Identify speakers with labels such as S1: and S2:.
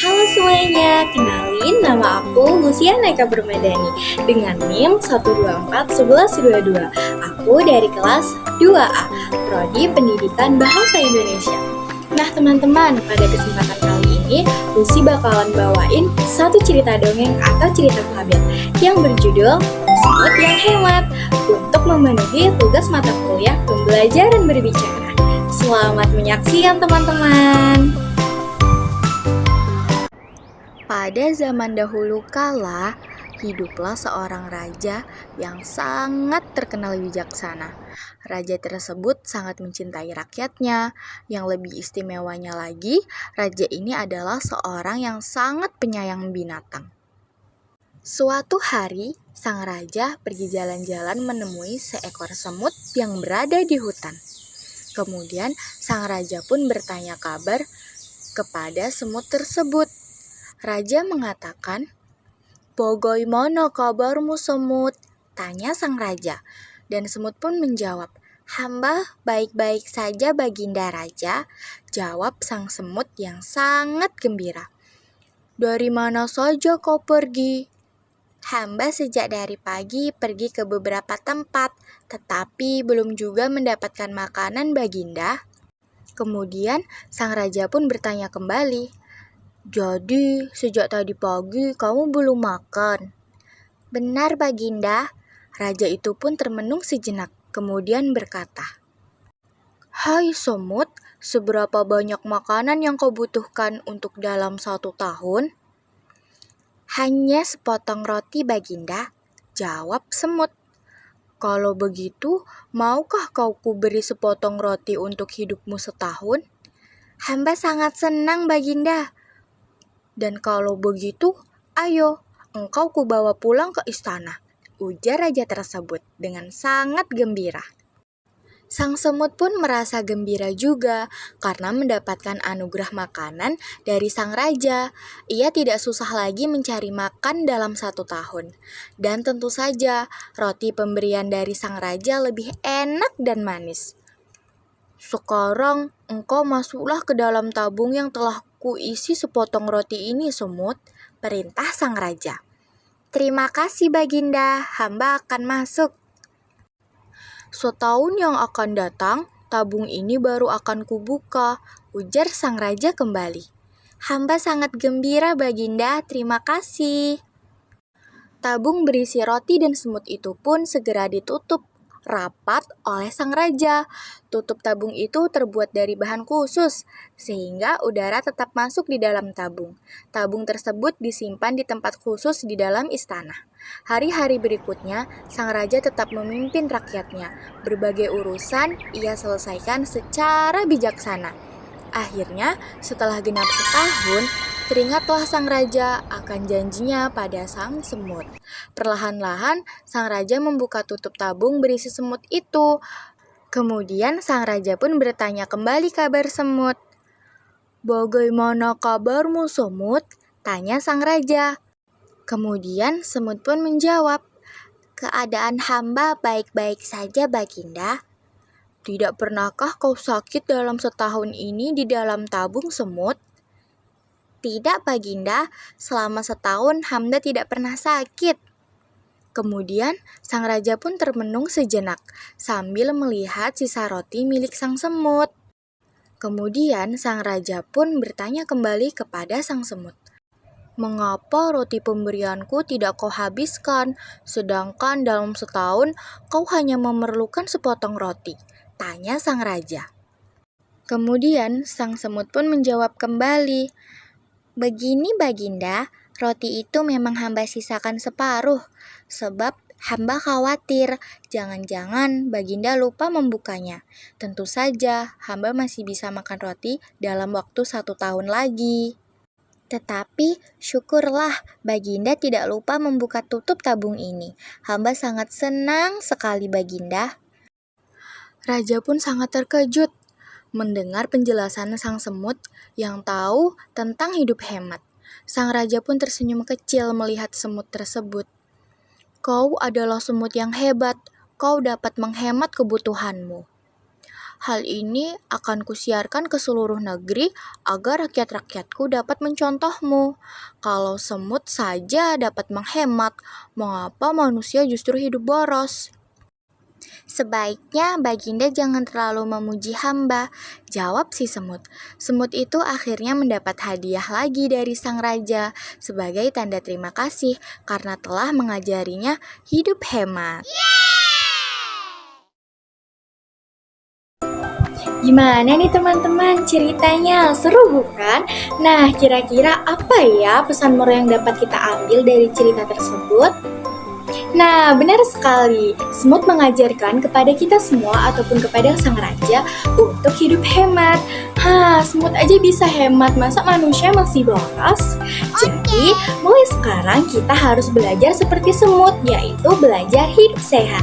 S1: Halo semuanya, kenalin nama aku Luciana Eka Permadani dengan NIM 1241122. Aku dari kelas 2A, Prodi Pendidikan Bahasa Indonesia. Nah teman-teman, pada kesempatan kali ini Lucy bakalan bawain satu cerita dongeng atau cerita fabel yang berjudul Semut yang Hemat untuk memenuhi tugas mata kuliah pembelajaran berbicara. Selamat menyaksikan teman-teman. Pada zaman dahulu kala, hiduplah seorang raja yang sangat terkenal bijaksana. Raja tersebut sangat mencintai rakyatnya. Yang lebih istimewanya lagi, raja ini adalah seorang yang sangat penyayang binatang. Suatu hari, sang raja pergi jalan-jalan menemui seekor semut yang berada di hutan. Kemudian, sang raja pun bertanya kabar kepada semut tersebut. Raja mengatakan, "Bagaimana kabarmu semut?" tanya sang raja. Dan semut pun menjawab, "Hamba baik-baik saja Baginda Raja," jawab sang semut yang sangat gembira. "Dari mana saja kau pergi?" "Hamba sejak dari pagi pergi ke beberapa tempat, tetapi belum juga mendapatkan makanan Baginda." Kemudian sang raja pun bertanya kembali, "Jadi, sejak tadi pagi kamu belum makan?" "Benar, Baginda." Raja itu pun termenung sejenak, kemudian berkata, "Hai semut, seberapa banyak makanan yang kau butuhkan untuk dalam 1 tahun?" "Hanya sepotong roti, Baginda," jawab semut. "Kalau begitu, maukah kau kuberi sepotong roti untuk hidupmu setahun?" "Hamba sangat senang, Baginda." "Dan kalau begitu, ayo, engkau kubawa pulang ke istana," ujar raja tersebut dengan sangat gembira. Sang semut pun merasa gembira juga karena mendapatkan anugerah makanan dari sang raja. Ia tidak susah lagi mencari makan dalam 1 tahun. Dan tentu saja, roti pemberian dari sang raja lebih enak dan manis. "Sekarang engkau masuklah ke dalam tabung yang telah kuisi sepotong roti ini, semut," perintah sang raja. "Terima kasih, Baginda, hamba akan masuk." "Setahun yang akan datang, tabung ini baru akan kubuka," ujar sang raja kembali. "Hamba sangat gembira, Baginda, terima kasih." Tabung berisi roti dan semut itu pun segera ditutup rapat oleh sang raja. Tutup tabung itu terbuat dari bahan khusus, sehingga udara tetap masuk di dalam tabung. Tabung tersebut disimpan di tempat khusus di dalam istana. Hari-hari berikutnya, sang raja tetap memimpin rakyatnya. Berbagai urusan ia selesaikan secara bijaksana. Akhirnya, setelah genap setahun, teringatlah sang raja akan janjinya pada sang semut. Perlahan-lahan, sang raja membuka tutup tabung berisi semut itu. Kemudian, sang raja pun bertanya kembali kabar semut. "Bagaimana kabarmu, semut?" tanya sang raja. Kemudian, semut pun menjawab, "Keadaan hamba baik-baik saja, Baginda." "Tidak pernahkah kau sakit dalam setahun ini di dalam tabung, semut?" "Tidak, Baginda, selama setahun hamba tidak pernah sakit." Kemudian, sang raja pun termenung sejenak sambil melihat sisa roti milik sang semut. Kemudian, sang raja pun bertanya kembali kepada sang semut, "Mengapa roti pemberianku tidak kau habiskan, sedangkan dalam setahun kau hanya memerlukan sepotong roti?" tanya sang raja. Kemudian, sang semut pun menjawab kembali, "Begini, Baginda, roti itu memang hamba sisakan separuh, sebab hamba khawatir jangan-jangan Baginda lupa membukanya. Tentu saja, hamba masih bisa makan roti dalam waktu 1 tahun lagi." "Tetapi syukurlah Baginda tidak lupa membuka tutup tabung ini. Hamba sangat senang sekali, Baginda." Raja pun sangat terkejut mendengar penjelasan sang semut yang tahu tentang hidup hemat. Sang raja pun tersenyum kecil melihat semut tersebut. "Kau adalah semut yang hebat, kau dapat menghemat kebutuhanmu." Hal ini akan kusiarkan ke seluruh negeri agar rakyat-rakyatku dapat mencontohmu. Kalau semut saja dapat menghemat, mengapa manusia justru hidup boros? Sebaiknya Baginda jangan terlalu memuji hamba, jawab si semut. Semut itu akhirnya mendapat hadiah lagi dari sang raja sebagai tanda terima kasih karena telah mengajarinya hidup hemat.
S2: Gimana nih teman-teman ceritanya? Seru bukan? Nah, kira-kira apa ya pesan moral yang dapat kita ambil dari cerita tersebut? Nah, benar sekali. Semut mengajarkan kepada kita semua ataupun kepada sang raja untuk hidup hemat. Semut aja bisa hemat, masa manusia masih boros? Jadi, mulai sekarang kita harus belajar seperti semut, yaitu belajar hidup sehat.